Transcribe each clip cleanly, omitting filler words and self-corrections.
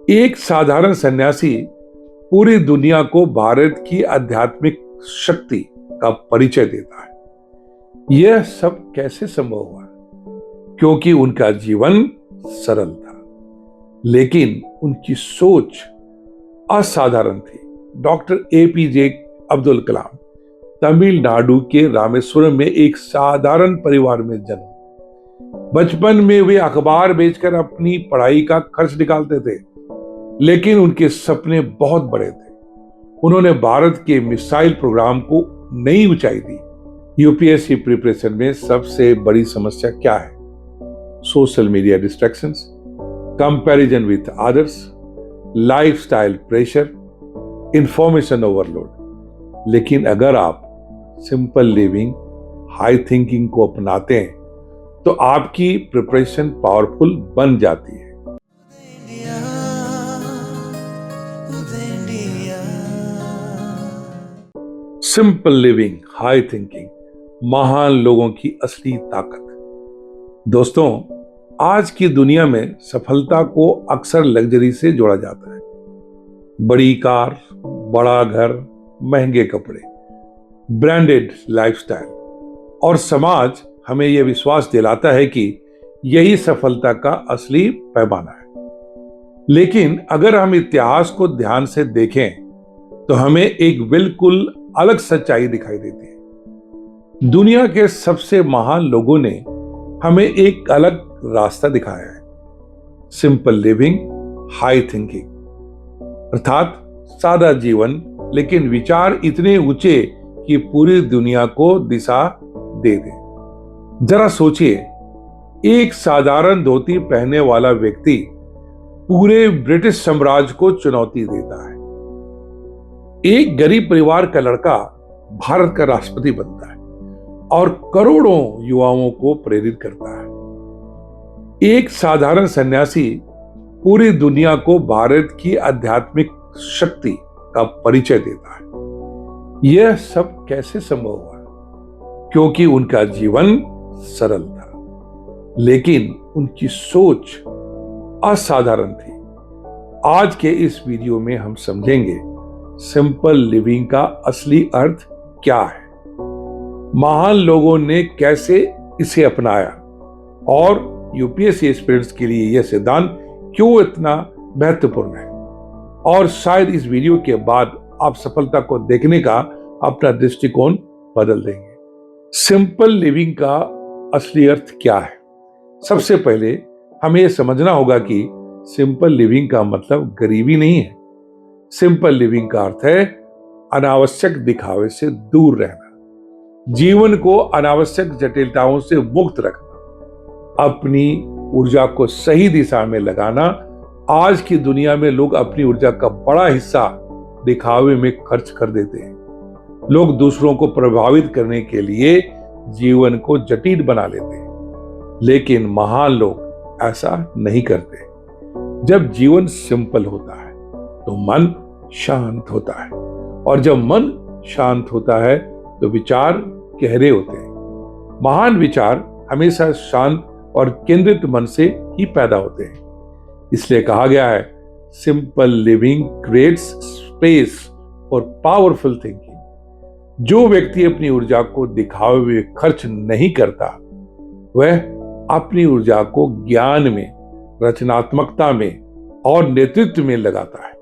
एक साधारण सन्यासी पूरी दुनिया को भारत की आध्यात्मिक शक्ति का परिचय देता है। यह सब कैसे संभव हुआ? क्योंकि उनका जीवन सरल था, लेकिन उनकी सोच असाधारण थी। डॉक्टर एपीजे अब्दुल कलाम तमिलनाडु के रामेश्वरम में एक साधारण परिवार में जन्म। बचपन में वे अखबार बेचकर अपनी पढ़ाई का खर्च निकालते थे, लेकिन उनके सपने बहुत बड़े थे। उन्होंने भारत के मिसाइल प्रोग्राम को नई ऊंचाई दी। यूपीएससी प्रिपरेशन में सबसे बड़ी समस्या क्या है? Social media distractions, comparison with others, lifestyle pressure, information overload. लेकिन अगर आप सिंपल लिविंग, हाई थिंकिंग को अपनाते हैं तो आपकी प्रिपरेशन पावरफुल बन जाती है। सिंपल लिविंग, हाई थिंकिंग, महान लोगों की असली ताकत। दोस्तों, आज की दुनिया में सफलता को अक्सर लग्जरी से जोड़ा जाता है। बड़ी कार, बड़ा घर, महंगे कपड़े, ब्रांडेड लाइफस्टाइल, और समाज हमें यह विश्वास दिलाता है कि यही सफलता का असली पैमाना है। लेकिन अगर हम इतिहास को ध्यान से देखें तो हमें एक बिल्कुल अलग सच्चाई दिखाई देती है। दुनिया के सबसे महान लोगों ने हमें एक अलग रास्ता दिखाया है। सिंपल लिविंग, हाई थिंकिंग, अर्थात सादा जीवन लेकिन विचार इतने ऊंचे कि पूरी दुनिया को दिशा दे दें। जरा सोचिए, एक साधारण धोती पहनने वाला व्यक्ति पूरे ब्रिटिश साम्राज्य को चुनौती देता है। एक गरीब परिवार का लड़का भारत का राष्ट्रपति बनता है और करोड़ों युवाओं को प्रेरित करता है। एक साधारण सन्यासी पूरी दुनिया को भारत की आध्यात्मिक शक्ति का परिचय देता है। यह सब कैसे संभव हुआ? क्योंकि उनका जीवन सरल था, लेकिन उनकी सोच असाधारण थी। आज के इस वीडियो में हम समझेंगे सिंपल लिविंग का असली अर्थ क्या है, महान लोगों ने कैसे इसे अपनाया, और यूपीएससी एस्पिरेंट्स के लिए यह सिद्धांत क्यों इतना महत्वपूर्ण है। और शायद इस वीडियो के बाद आप सफलता को देखने का अपना दृष्टिकोण बदल देंगे। सिंपल लिविंग का असली अर्थ क्या है? सबसे पहले हमें यह समझना होगा कि सिंपल लिविंग का मतलब गरीबी नहीं है। सिंपल लिविंग का अर्थ है अनावश्यक दिखावे से दूर रहना, जीवन को अनावश्यक जटिलताओं से मुक्त रखना, अपनी ऊर्जा को सही दिशा में लगाना। आज की दुनिया में लोग अपनी ऊर्जा का बड़ा हिस्सा दिखावे में खर्च कर देते हैं। लोग दूसरों को प्रभावित करने के लिए जीवन को जटिल बना लेते हैं, लेकिन महान लोग ऐसा नहीं करते। जब जीवन सिंपल होता है तो मन शांत होता है, और जब मन शांत होता है तो विचार गहरे होते हैं। महान विचार हमेशा शांत और केंद्रित मन से ही पैदा होते हैं। इसलिए कहा गया है, simple living creates space for powerful thinking. जो व्यक्ति अपनी ऊर्जा को दिखावे में खर्च नहीं करता, वह अपनी ऊर्जा को ज्ञान में, रचनात्मकता में और नेतृत्व में लगाता है।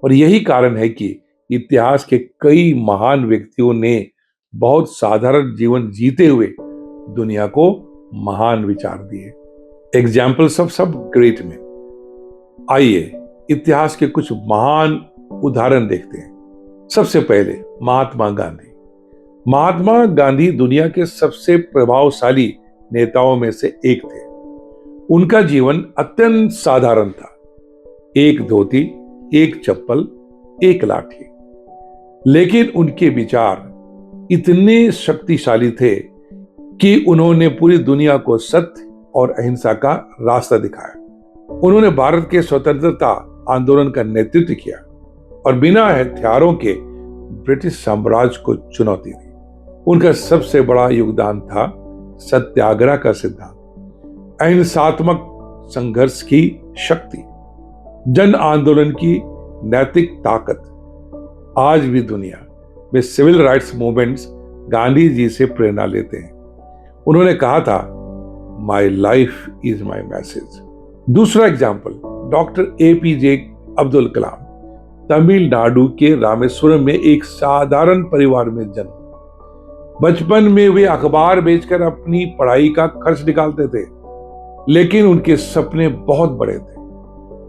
और यही कारण है कि इतिहास के कई महान व्यक्तियों ने बहुत साधारण जीवन जीते हुए दुनिया को महान विचार दिए। एग्जाम्पल्स ऑफ सब ग्रेट मैन। आइए इतिहास के कुछ महान उदाहरण देखते हैं। सबसे पहले महात्मा गांधी। महात्मा गांधी दुनिया के सबसे प्रभावशाली नेताओं में से एक थे। उनका जीवन अत्यंत साधारण था। एक धोती, एक चप्पल, एक लाठी, लेकिन उनके विचार इतने शक्तिशाली थे कि उन्होंने पूरी दुनिया को सत्य और अहिंसा का रास्ता दिखाया। उन्होंने भारत के स्वतंत्रता आंदोलन का नेतृत्व किया और बिना हथियारों के ब्रिटिश साम्राज्य को चुनौती दी। उनका सबसे बड़ा योगदान था सत्याग्रह का सिद्धांत, अहिंसात्मक संघर्ष की शक्ति। जन आंदोलन की नैतिक ताकत। आज भी दुनिया में civil rights movements Gandhi ji से प्रेरणा लेते हैं। उन्होंने कहा था, my life is my message. दूसरा example, doctor APJ Abdul Kalam. Tamil Nadu के रामेश्वरम में एक साधारण परिवार में जन्म। बचपन में वे अखबार बेचकर अपनी पढ़ाई का खर्च निकालते थे, लेकिन उनके सपने बहुत बड़े थे।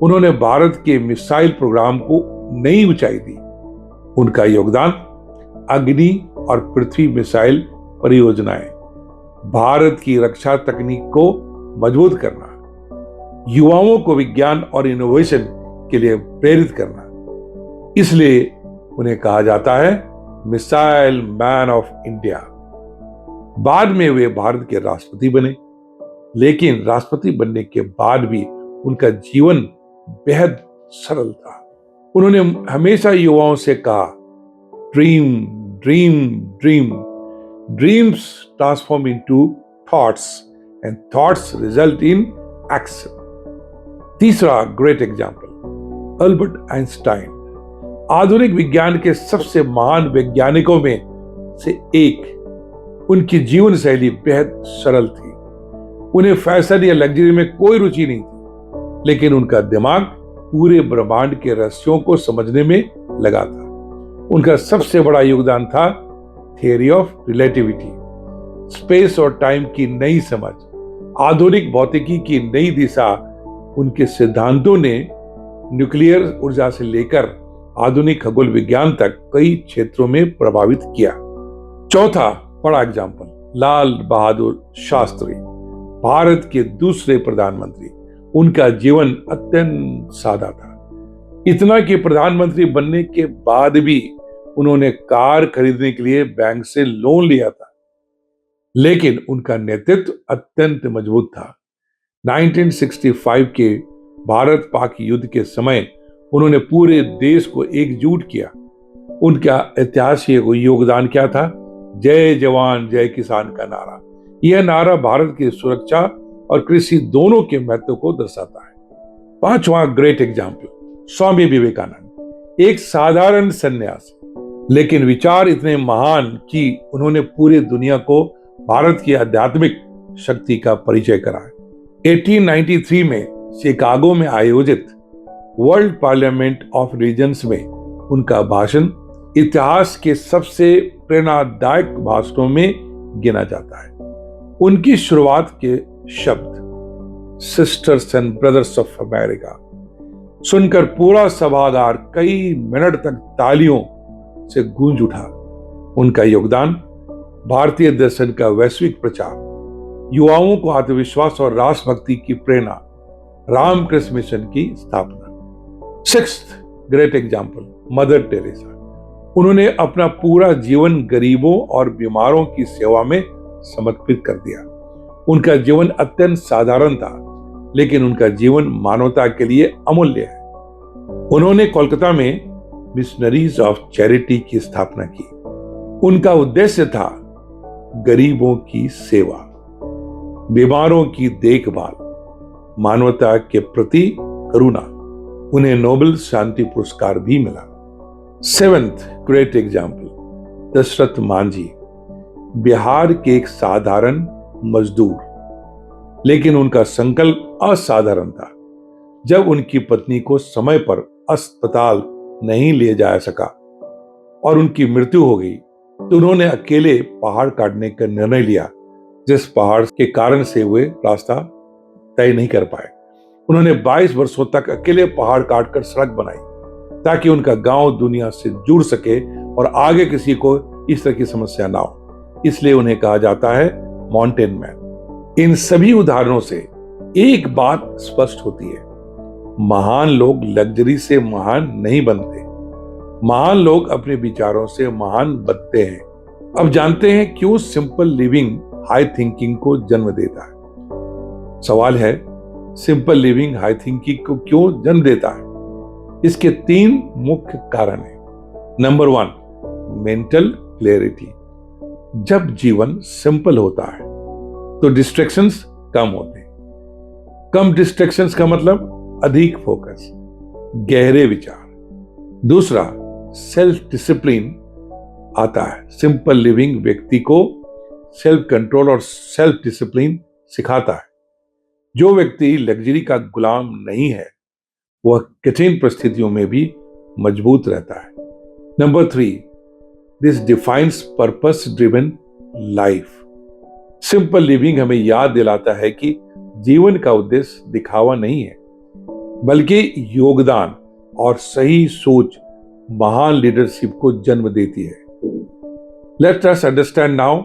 उन्होंने भारत के मिसाइल प्रोग्राम को नई ऊंचाई दी। उनका योगदान अग्नि और पृथ्वी मिसाइल परियोजनाएं, भारत की रक्षा तकनीक को मजबूत करना, युवाओं को विज्ञान और इनोवेशन के लिए प्रेरित करना, इसलिए उन्हें कहा जाता है मिसाइल मैन ऑफ इंडिया। बाद में वे भारत के राष्ट्रपति बने, लेकिन राष्ट्रपति बनने के बाद भी उनका जीवन बेहद सरल था। उन्होंने हमेशा युवाओं से कहा, dream dream dream, dreams transform into thoughts and thoughts result in action. तीसरा ग्रेट एग्जाम्पल, अल्बर्ट आइंस्टाइन। आधुनिक विज्ञान के सबसे महान वैज्ञानिकों में से एक। उनकी जीवन शैली बेहद सरल थी। उन्हें फैशन या लग्जरी में कोई रुचि नहीं थी, लेकिन उनका दिमाग पूरे ब्रह्मांड के रहस्यों को समझने में लगा था। उनका सबसे बड़ा योगदान था थियरी ऑफ रिलेटिविटी, स्पेस और टाइम की नई समझ, आधुनिक भौतिकी की नई दिशा। उनके सिद्धांतों ने न्यूक्लियर ऊर्जा से लेकर आधुनिक खगोल विज्ञान तक कई क्षेत्रों में प्रभावित किया। चौथा बड़ा एग्जाम्पल, लाल बहादुर शास्त्री, भारत के दूसरे प्रधानमंत्री। उनका जीवन अत्यंत सादा था, इतना कि प्रधानमंत्री बनने के बाद भी उन्होंने कार खरीदने के लिए बैंक से लोन लिया था, लेकिन उनका नेतृत्व अत्यंत मजबूत था। 1965 के भारत पाक युद्ध के समय उन्होंने पूरे देश को एकजुट किया। उनका ऐतिहासिक योगदान क्या था? जय जवान जय किसान का नारा। यह नारा भारत की सुरक्षा और कृषि दोनों के महत्व को दर्शाता है। पांचवा ग्रेट एग्जाम्पल, स्वामी विवेकानंद। एक साधारण सन्यासी, लेकिन विचार इतने महान कि उन्होंने पूरी दुनिया को भारत की आध्यात्मिक शक्ति का परिचय कराया। 1893 में शिकागो में आयोजित वर्ल्ड पार्लियामेंट ऑफ रीजन्स में उनका भाषण इतिहास के सबसे प्रेरणादायक भाषणों में गिना जाता है। उनकी शुरुआत के शब्द sisters and brothers of America सुनकर पूरा सभागार कई मिनट तक तालियों से गूंज उठा। उनका योगदान भारतीय दर्शन का वैश्विक प्रचार, युवाओं को आत्मविश्वास और राष्ट्रभक्ति की प्रेरणा, रामकृष्ण मिशन की स्थापना। Sixth great example, mother Teresa. उन्होंने अपना पूरा जीवन गरीबों और बीमारों की सेवा में समर्पित कर दिया। उनका जीवन अत्यंत साधारण था, लेकिन उनका जीवन मानवता के लिए अमूल्य है। उन्होंने कोलकाता में मिशनरीज ऑफ चैरिटी की स्थापना की। उनका उद्देश्य था गरीबों की सेवा, बीमारों की देखभाल, मानवता के प्रति करुणा। उन्हें नोबेल शांति पुरस्कार भी मिला। Seventh great example, Dasharath Manjhi. Bihar के एक साधारण मजदूर, लेकिन उनका संकल्प असाधारण था। जब उनकी पत्नी को समय पर अस्पताल नहीं ले जा सका और उनकी मृत्यु हो गई, तो उन्होंने अकेले पहाड़ काटने का निर्णय लिया, जिस पहाड़ के कारण से वे रास्ता तय नहीं कर पाए। उन्होंने 22 वर्षों तक अकेले पहाड़ काटकर सड़क बनाई, ताकि उनका गांव दुनिया से जुड़ सके और आगे किसी को इस तरह की समस्या ना हो। इसलिए उन्हें कहा जाता है माउंटेन मैन। इन सभी उदाहरणों से एक बात स्पष्ट होती है, महान लोग लग्जरी से महान नहीं बनते, महान लोग अपने विचारों से महान बनते हैं। अब जानते हैं क्यों सिंपल लिविंग हाई थिंकिंग को जन्म देता है। सवाल है, सिंपल लिविंग हाई थिंकिंग को क्यों जन्म देता है? इसके 3 मुख्य कारण हैं। Number 1, mental clarity. जब जीवन सिंपल होता है तो डिस्ट्रैक्शंस कम होते हैं। कम डिस्ट्रैक्शंस का मतलब अधिक फोकस। गहरे विचार। दूसरा, सेल्फ डिसिप्लिन आता है। सिंपल लिविंग व्यक्ति को सेल्फ कंट्रोल और सेल्फ डिसिप्लिन सिखाता है। जो व्यक्ति लग्जरी का गुलाम नहीं है वह कठिन परिस्थितियों में भी मजबूत रहता है। Number 3, this defines purpose driven life. Simple living हमें याद दिलाता है कि जीवन का उद्देश्य दिखावा नहीं है, बल्कि योगदान और सही सोच महान लीडरशिप को जन्म देती है। Let us understand now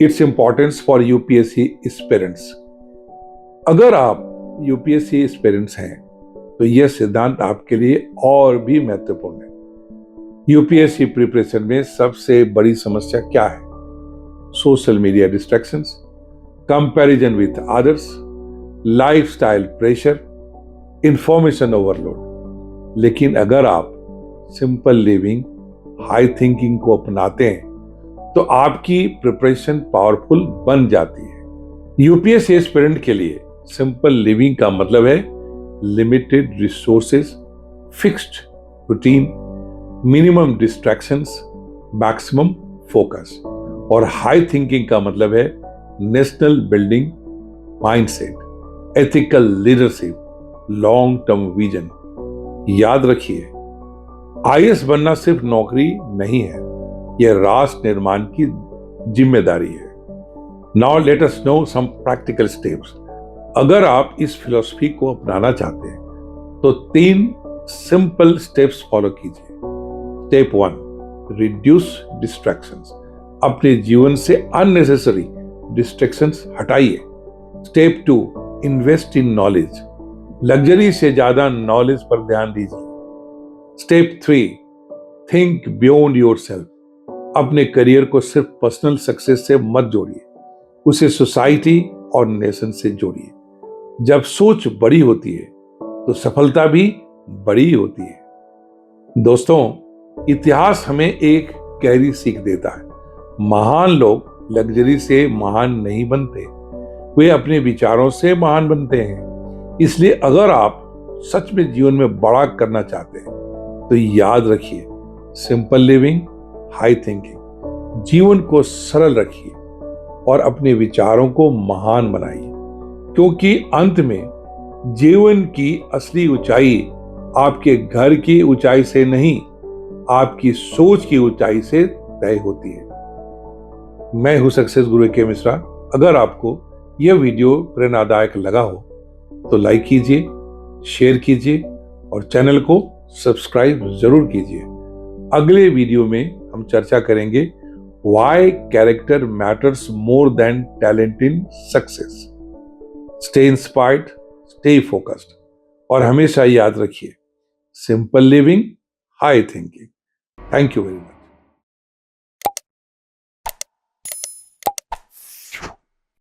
its importance for UPSC aspirants. अगर आप यूपीएससी एस्पिरेंट्स हैं तो यह सिद्धांत आपके लिए और भी महत्वपूर्ण है। यूपीएससी प्रिपरेशन में सबसे बड़ी समस्या क्या है? Social media distractions, comparison with others, lifestyle pressure, information overload. लेकिन अगर आप सिंपल लिविंग, हाई थिंकिंग को अपनाते हैं तो आपकी प्रिपरेशन पावरफुल बन जाती है। यूपीएससी एस्पिरेंट के लिए सिंपल लिविंग का मतलब है limited resources, fixed routine, minimum distractions, maximum focus. और हाई थिंकिंग का मतलब है national building mindset, ethical leadership, long term vision. याद रखिए, आईएएस बनना सिर्फ नौकरी नहीं है, यह राष्ट्र निर्माण की जिम्मेदारी है। Now let us know some practical steps. अगर आप इस फिलॉसफी को अपनाना चाहते हैं तो 3 सिंपल स्टेप्स फॉलो कीजिए। Step 1, reduce distractions. अपने जीवन से अननेसेसरी डिस्ट्रैक्शंस हटाइए। Step 2, invest in knowledge. Luxury से ज्यादा नॉलेज पर ध्यान दीजिए। Step 3, think beyond yourself. अपने करियर को सिर्फ पर्सनल सक्सेस से मत जोड़िए, उसे सोसाइटी और नेशन से जोड़िए। जब सोच बड़ी होती है तो सफलता भी बड़ी होती है। दोस्तों, इतिहास हमें एक गहरी सीख देता है। महान लोग लग्जरी से महान नहीं बनते, वे अपने विचारों से महान बनते हैं। इसलिए अगर आप सच में जीवन में बड़ा करना चाहते हैं तो याद रखिए, सिंपल लिविंग, हाई थिंकिंग। जीवन को सरल रखिए और अपने विचारों को महान बनाइए, क्योंकि अंत में जीवन की असली ऊंचाई आपके घर की ऊंचाई से नहीं, आपकी सोच की ऊंचाई से तय होती है। मैं हूं सक्सेस गुरु के मिश्रा। अगर आपको यह वीडियो प्रेरणादायक लगा हो तो लाइक कीजिए, शेयर कीजिए और चैनल को सब्सक्राइब जरूर कीजिए। अगले वीडियो में हम चर्चा करेंगे why character matters more than talent in success. Stay inspired, stay focused और हमेशा याद रखिए, simple living, high thinking. Thank you very much.